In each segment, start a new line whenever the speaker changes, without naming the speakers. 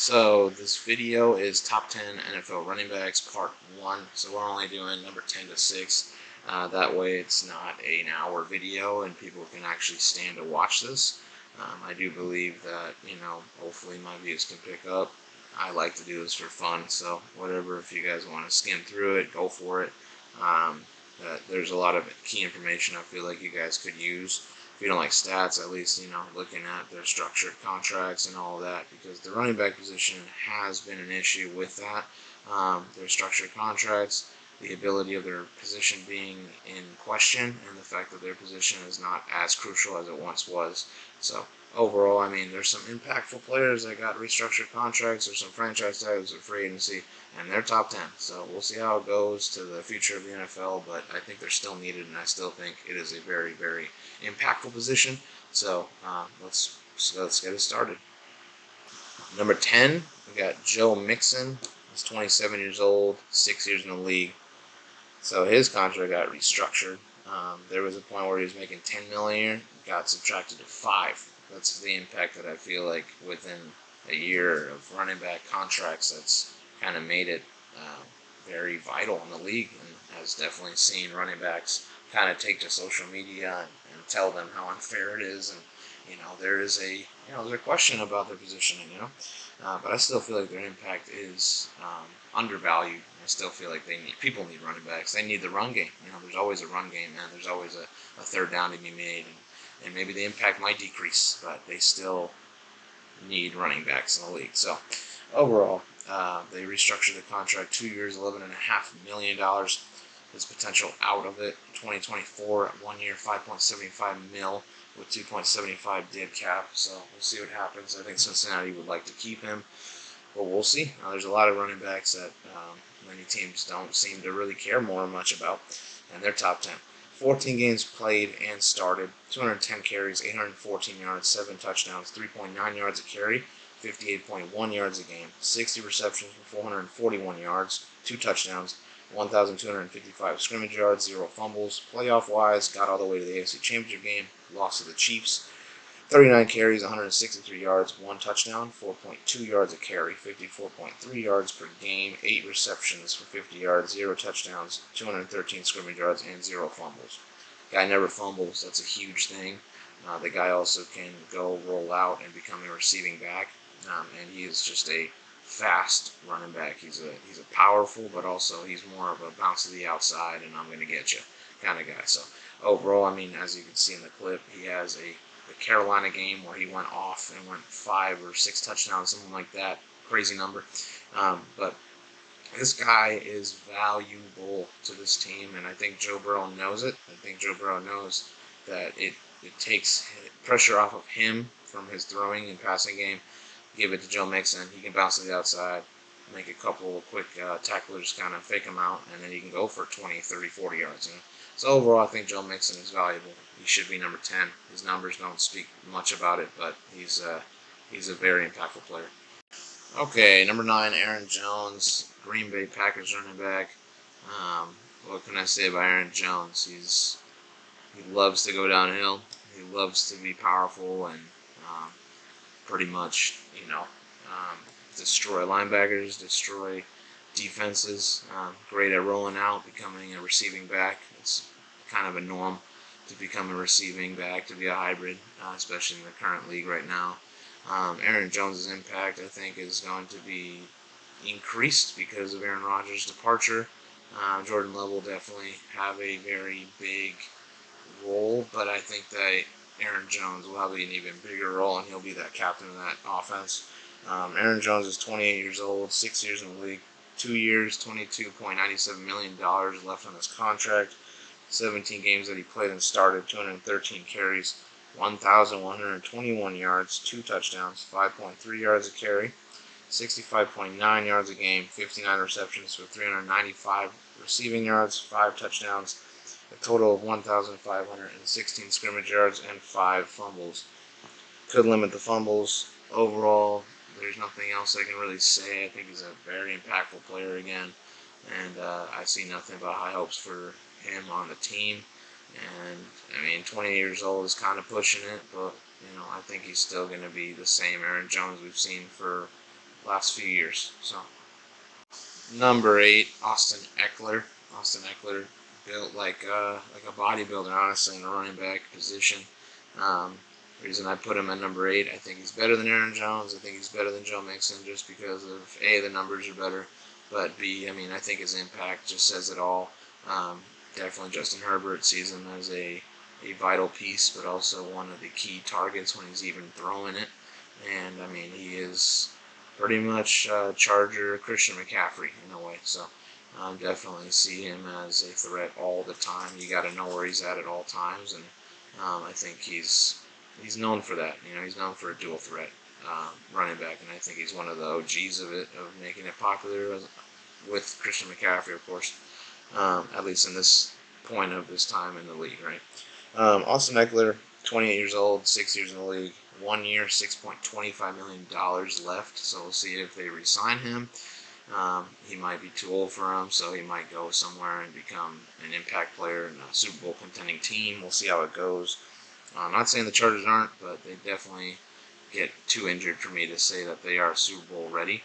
So this video is top 10 NFL running backs part 1. So we're only doing number 10 to 6. That way it's not an hour video and people can actually stand to watch this. I do believe that, hopefully my views can pick up. I like to do this for fun, so whatever, if you guys want to skim through it, go for it. There's a lot of key information I feel like you guys could use. If you don't like stats, at least, looking at their structured contracts and all of that, because the running back position has been an issue with that. Their structured contracts, the ability of their position being in question, and the fact that their position is not as crucial as it once was. So overall, there's some impactful players that got restructured contracts or some franchise tags or free agency, and they're top 10. So we'll see how it goes to the future of the NFL, but I think they're still needed, and I still think it is a very, very impactful position. So let's get it started. Number 10, we got Joe Mixon. He's 27 years old, 6 years in the league. So his contract got restructured. There was a point where he was making $10 million a year, got subtracted to $5 million. That's the impact that I feel like within a year of running back contracts. That's kind of made it very vital in the league, and has definitely seen running backs kind of take to social media and tell them how unfair it is, and there's a question about their positioning, but I still feel like their impact is undervalued. I still feel like people need running backs. They need the run game. There's always a run game, man. There's always a third down to be made, and maybe the impact might decrease, but they still need running backs in the league. So overall, they restructured the contract, 2 years, $11.5 million. His potential out of it, 2024, 1 year, $5.75 million with 2.75 dead cap. So we'll see what happens. I think Cincinnati would like to keep him, but we'll see. There's a lot of running backs that many teams don't seem to really care much about, and they're top 10. 14 games played and started, 210 carries, 814 yards, 7 touchdowns, 3.9 yards a carry, 58.1 yards a game, 60 receptions for 441 yards, 2 touchdowns, 1,255 scrimmage yards, 0 fumbles. Playoff-wise, got all the way to the AFC Championship game, lost to the Chiefs. 39 carries, 163 yards, 1 touchdown, 4.2 yards a carry, 54.3 yards per game, 8 receptions for 50 yards, 0 touchdowns, 213 scrimmage yards, and 0 fumbles. Guy never fumbles. That's a huge thing. The guy also can go roll out and become a receiving back, and he is just a fast running back. He's a powerful, but also he's more of a bounce to the outside and I'm going to get you kind of guy. So overall, as you can see in the clip, he has the Carolina game where he went off and went 5 or 6 touchdowns, something like that. Crazy number. But this guy is valuable to this team, and I think Joe Burrow knows it. I think Joe Burrow knows that it takes pressure off of him from his throwing and passing game. Give it to Joe Mixon. He can bounce to the outside, make a couple of quick tacklers, kind of fake him out, and then he can go for 20, 30, 40 yards. So overall, I think Joe Mixon is valuable. He should be number 10. His numbers don't speak much about it, but he's a very impactful player. Okay, number 9, Aaron Jones, Green Bay Packers running back. What can I say about Aaron Jones? He loves to go downhill. He loves to be powerful and pretty much, destroy linebackers, destroy defenses. Great at rolling out, becoming a receiving back. It's kind of a norm to become a receiving back, to be a hybrid, especially in the current league right now. Aaron Jones' impact, I think, is going to be increased because of Aaron Rodgers' departure. Jordan Love will definitely have a very big role, but I think that Aaron Jones will have an even bigger role, and he'll be that captain of that offense. Aaron Jones is 28 years old, 6 years in the league, 2 years, $22.97 million left on his contract. 17 games that he played and started, 213 carries, 1,121 yards, 2 touchdowns, 5.3 yards a carry, 65.9 yards a game, 59 receptions for 395 receiving yards, 5 touchdowns, a total of 1,516 scrimmage yards, and 5 fumbles. Could limit the fumbles. Overall, there's nothing else I can really say. I think he's a very impactful player again, and I see nothing but high hopes for him on the team. And 20 years old is kind of pushing it, but I think he's still going to be the same Aaron Jones we've seen for last few years. So number 8, Austin Ekeler. Austin Ekeler built like a bodybuilder, honestly, in the running back position. Um, reason I put him at number 8, I think he's better than Aaron Jones. I think he's better than Joe Mixon just because of A, the numbers are better, but B, I mean, I think his impact just says it all. Definitely Justin Herbert sees him as a vital piece, but also one of the key targets when he's even throwing it. And I mean, he is pretty much Charger Christian McCaffrey in a way. So definitely see him as a threat all the time. You got to know where he's at all times, and I think he's known for that. You know, he's known for a dual threat running back, and I think he's one of the OGs of it, of making it popular with Christian McCaffrey, of course. At least in this point of his time in the league, right? Austin Ekeler, 28 years old, 6 years in the league, 1 year, $6.25 million left. So we'll see if they re-sign him. He might be too old for him, so he might go somewhere and become an impact player in a Super Bowl contending team. We'll see how it goes. I'm not saying the Chargers aren't, but they definitely get too injured for me to say that they are Super Bowl ready.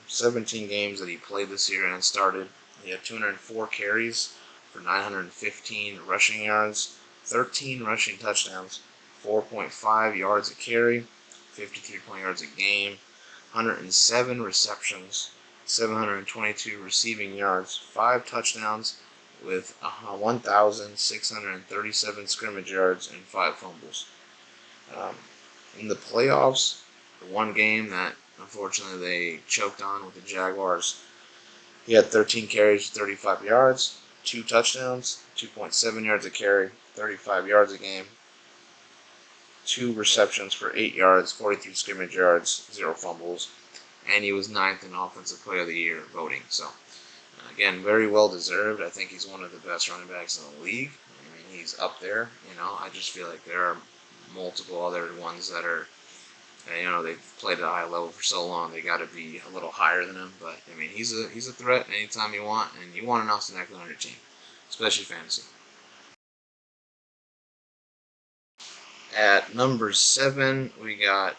17 games that he played this year and started. He had 204 carries for 915 rushing yards, 13 rushing touchdowns, 4.5 yards a carry, 53 yards a game, 107 receptions, 722 receiving yards, 5 touchdowns with 1,637 scrimmage yards and 5 fumbles. In the playoffs, the one game that unfortunately they choked on with the Jaguars, he had 13 carries, 35 yards, 2 touchdowns, 2.7 yards a carry, 35 yards a game, 2 receptions for 8 yards, 43 scrimmage yards, 0 fumbles, and he was 9th in Offensive Player of the Year voting. So, again, very well deserved. I think he's one of the best running backs in the league. I mean, he's up there. You know, I just feel like there are multiple other ones that are, you know, they've played at a high level for so long, they got to be a little higher than him. But I mean, he's a threat anytime you want, and you want an Austin Ekeler on your team, especially fantasy. At number 7, we got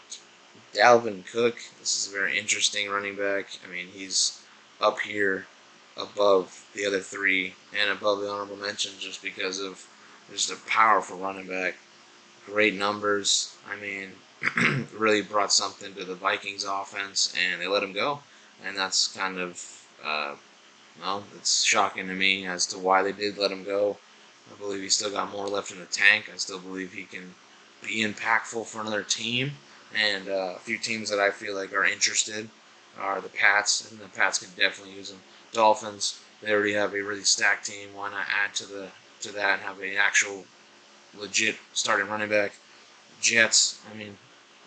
Dalvin Cook. This is a very interesting running back. I mean, he's up here above the other 3 and above the honorable mentions just because of just a powerful running back. Great numbers. I mean, really brought something to the Vikings offense, and they let him go. And that's kind of, well, it's shocking to me as to why they did let him go. I believe he's still got more left in the tank. I still believe he can be impactful for another team. And a few teams that I feel like are interested are the Pats, and the Pats could definitely use him. Dolphins, they already have a really stacked team. Why not add to that and have an actual legit starting running back? Jets, I mean,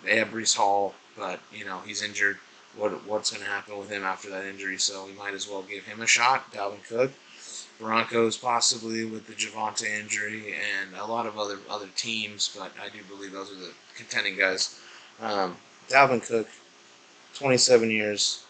they have Breece Hall, but you know he's injured. What's going to happen with him after that injury? So we might as well give him a shot. Dalvin Cook, Broncos possibly with the Javonte injury, and a lot of other teams, but I do believe those are the contending guys. Dalvin Cook, 27 years,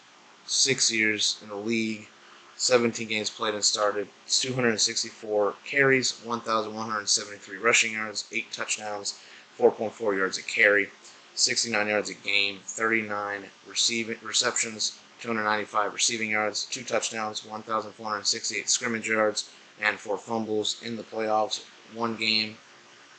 6 years in the league, 17 games played and started, 264 carries, 1,173 rushing yards, 8 touchdowns, 4.4 yards a carry, 69 yards a game, 39 receptions, 295 receiving yards, 2 touchdowns, 1,468 scrimmage yards, and 4 fumbles in the playoffs. 1 game,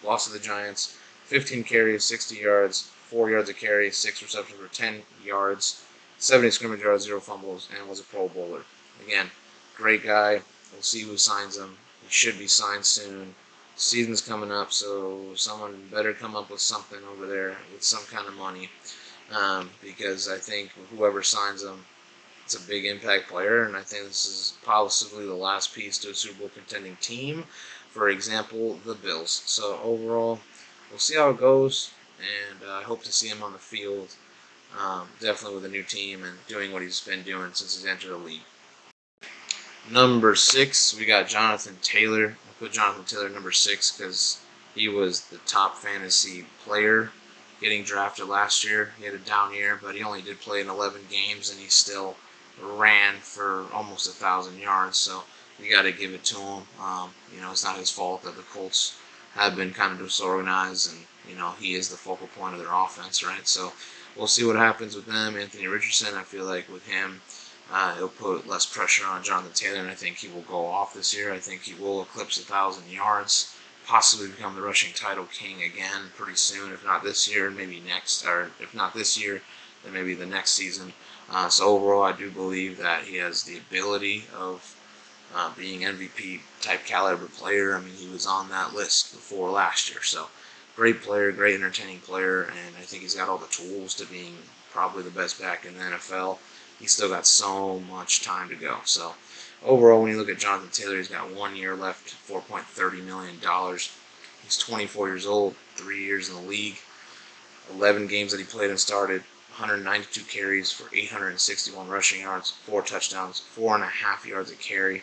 lost to the Giants, 15 carries, 60 yards, 4 yards a carry, 6 receptions for 10 yards, 70 scrimmage yards, 0 fumbles, and was a Pro Bowler. Again, great guy. We'll see who signs him. He should be signed soon. Season's coming up, so someone better come up with something over there with some kind of money, because I think whoever signs him, it's a big impact player, and I think this is possibly the last piece to a Super Bowl contending team. For example, the Bills. So overall, we'll see how it goes, and I hope to see him on the field, definitely with a new team and doing what he's been doing since he's entered the league. Number 6, we got Jonathan Taylor. I put Jonathan Taylor number 6 because he was the top fantasy player getting drafted last year. He had a down year, but he only did play in 11 games, and he still ran for almost 1,000 yards. So you got to give it to him. You know, it's not his fault that the Colts have been kind of disorganized, and you know he is the focal point of their offense, right? So we'll see what happens with them. Anthony Richardson, I feel like with him, it'll put less pressure on Jonathan Taylor, and I think he will go off this year. I think he will eclipse 1,000 yards, possibly become the rushing title king again pretty soon, if not this year, maybe next, or if not this year, then maybe the next season. So overall, I do believe that he has the ability of being MVP type caliber player. I mean, he was on that list before last year. So great player, great entertaining player, and I think he's got all the tools to being probably the best back in the NFL. He's still got so much time to go. So overall, when you look at Jonathan Taylor, he's got 1 year left, $4.30 million. He's 24 years old, 3 years in the league, 11 games that he played and started, 192 carries for 861 rushing yards, 4 touchdowns, 4.5 yards a carry,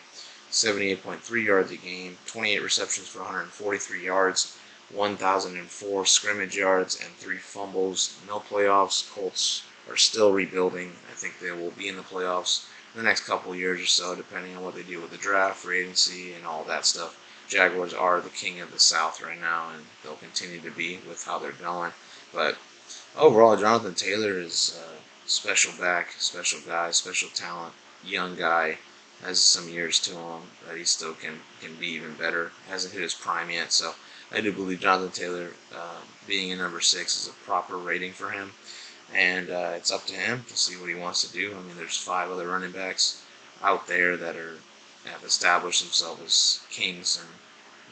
78.3 yards a game, 28 receptions for 143 yards, 1,004 scrimmage yards, and 3 fumbles. No playoffs. Colts are still rebuilding. I think they will be in the playoffs in the next couple of years or so, depending on what they do with the draft, free agency, and all that stuff. Jaguars are the king of the South right now, and they'll continue to be with how they're going. But overall, Jonathan Taylor is a special back, special guy, special talent, young guy. Has some years to him that he still can be even better. Hasn't hit his prime yet, so I do believe Jonathan Taylor being a number 6 is a proper rating for him, and it's up to him to see what he wants to do. I mean, there's 5 other running backs out there that have established themselves as kings,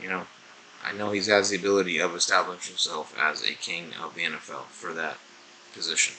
and I know he has the ability of establishing himself as a king of the NFL for that position.